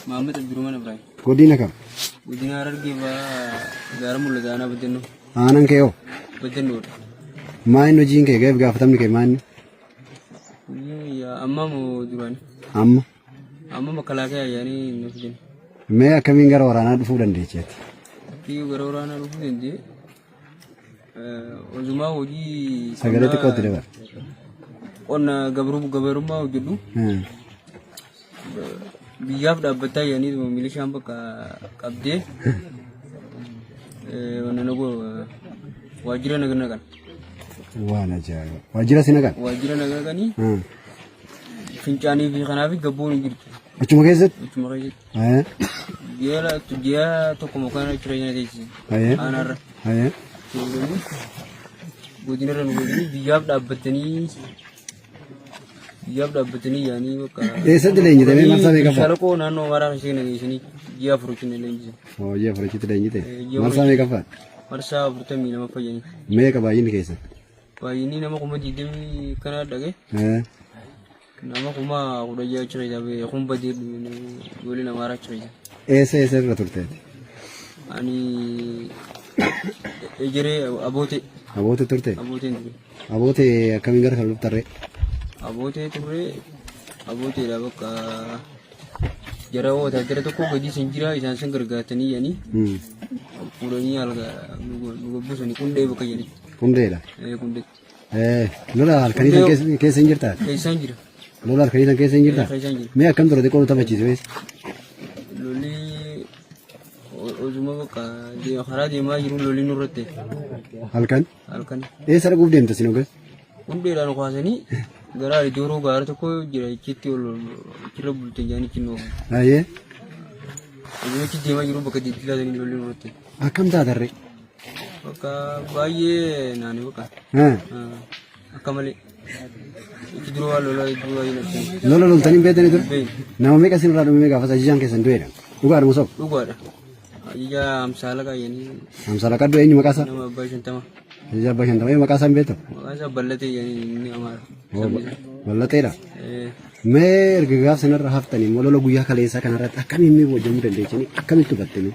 محمد الجرومان إبراهيم godina kam godina Harargee gaara mul'ata aanaa Baddannoo aanan kee hoo Baddannoodha maal hojiin kee gaafatamni kee maal amma moo duraan amma makalaakaa yaanii nuuf jenna mee akkamiin gara waraanaa dhufuu dandeecheeti gara waraanaa dhufuu dandee ozumaa hojii sagalee xiqqootti dabar qonna gabarummaa hojjedhu biyyaaf dhaabbataa yaanii milishaan bakka qabdee waajjira naganagan waan ajaa'iba waajjira si nagan waajjira naganaganii fincaanii fi kanaaf gabboon hin jirtu achuma keessatti ji'a tokko mokaan jireenya teessise aanaarra godinarra nu godini biyyaaf dhaabbatanii yaanii bakka eessatti leenjitamee marsaa meeqaffaa shalaqoo naannoo Amaaraa ishee nageessanii ji'a afuritti leenjise ji'a afuritti leenjite marsaa meeqaffaa marsaa 42 fayyanii meeqa baay'inni keessan baay'inni nama 20 kana dhage nama 10 jira jabe kumba de golina Amaaraa jira eessa irra turteeti ani ejere aboote turte aboote akkamiin gara kan luftarree aboote da bakka jara wata tokko gadi sun jira isaan san gargaatanii yani fuudhanii alga nu buusanii qundee bakka jedhani qundeedha qundee lola halkanii keessa hin jirtaa keessaan jira lola halkanii keessa hin jirtaa mee akkam ture xiqqoo taphachiise wees lolli ozuma bakka karaa deemaa jiru lolli nurratti halkan eessa dhaquuf deemta sin ogees qundeedhaan kaasanii gara iddoo gaara tokko jira ichitti irra bulte jaanii kinnoo ayyee ichi deemaa jiru bakka diilaatanii lolli nurratti akkam taatarre bakka baay'ee naani bakka akka malee ichi dura waa lola loltanii beekanii ture nama meeqa sinirraa dhumee gaafa ajajaan keessan du'eedha dhugaadha musof dhugaadha ajajaa amsaalaqa yanii amsaalaqa du'e eenyu maqaa isaa nama abbaa shantama ajajaa abbaa shantama maqaa isaa hin beektu maqaa isaa ballatee yanii inni Amaara ballateedha mee erga gaaf sanarra haftanii lola guyyaa kaleessaa kanarratti akkamiin mee wajjamuu dandeechanii akkamitti hubattanii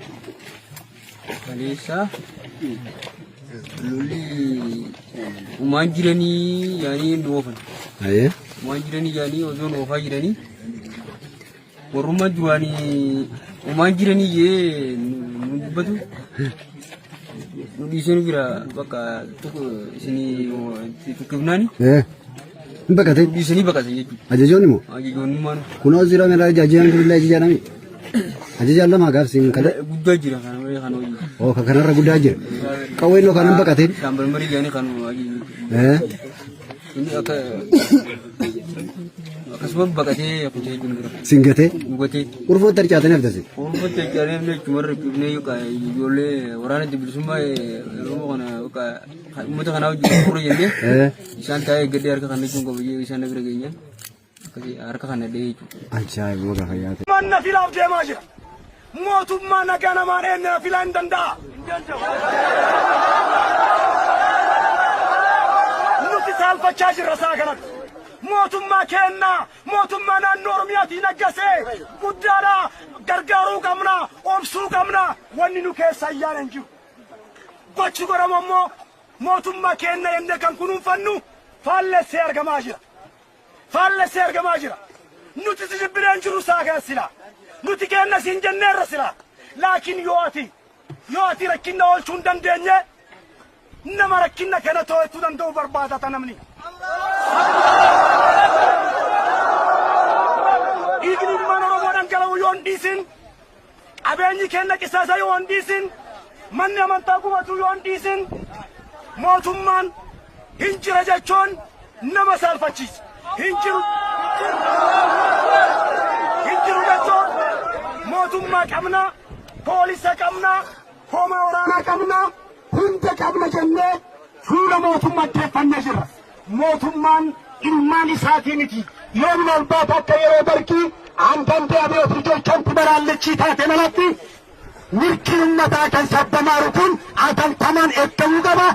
kaleessaa lolli umaan jiranii yaanii dhoofan umaan jiranii yaanii osoo dhoofaa jiranii warrummaa duraanii umaan jiranii yee nu dubbatu nu dhiisanii bira bakka tokko isinii tukkifnaani bakate dhiisanii bakate jechuudha ajajoonni moo ajajoonni maanu kunoo zira mela ajajaan dulla ajajaadhami ajajaan lama gaafsiin kale guddaa jira kana malee kan hojii oo kanarra guddaa jira qawween loo kanan baqateen shaambal marii yaanii kan ajajni inni akkasuma baqatee kutee jiru singatee gugatee urfootti harcaatanii haftase urfootti harcaatanii jechumarra qibnee ijoollee waraana bilisummaa yeroo kana uummata kanaa wajjin furre jennee isaan taa'ee gaddee harka kan jechuun qabayyee isaan bira geenyaan akkasii harka kan dhahee jechuudha. Ajaa'iba maqaa fayyaate. Manna filaaf deemaa jira. Mootummaa nagaa namaan eenyuun filaa hin danda'a. Nuti saalfachaa jirra isaa kanatti. Mootummaa kennaa mootummaa naannoo Oromiyaatiin aggasee guddaadha gargaaruu qabna obsuu qabna wanni nu keessa ayyaana hin jiru. Gochi godhamu ammoo mootummaa kenna jennee kan kunuunfannu faallessee argamaa jira. Faallessee argamaa jira. Nuti si jibbineen jiru isaa kana sila. Nuti kenna siin jenneerra sila. Laakiin yoo ati rakkinna oolchuu hin dandeenye nama rakkinna kana to'achuu danda'u barbaadata namni. Dhiigni ilmaan Oromoo dhangala'u yoo hin dhiisin, qabeenyi kenna qisaasa yoo hin dhiisin, manni amantaa gubatu yoo hin dhiisin, mootummaan hin jira jechuun nama saalfachiisa. Hin jiru jechuun mootummaa qabna, poolisa qabna, hoomaa waraanaa qabna, hunda qabna jennee fuula mootummaa deeffannee jirra. Mootummaan ilmaan isaatii miti. Yoom ol baata akka yeroo barkii aantan deemee ofii tolchanti baraallechi taate malatti mirki ummataa kan sabbamaa rukun atantamaan eeggamuu qaba.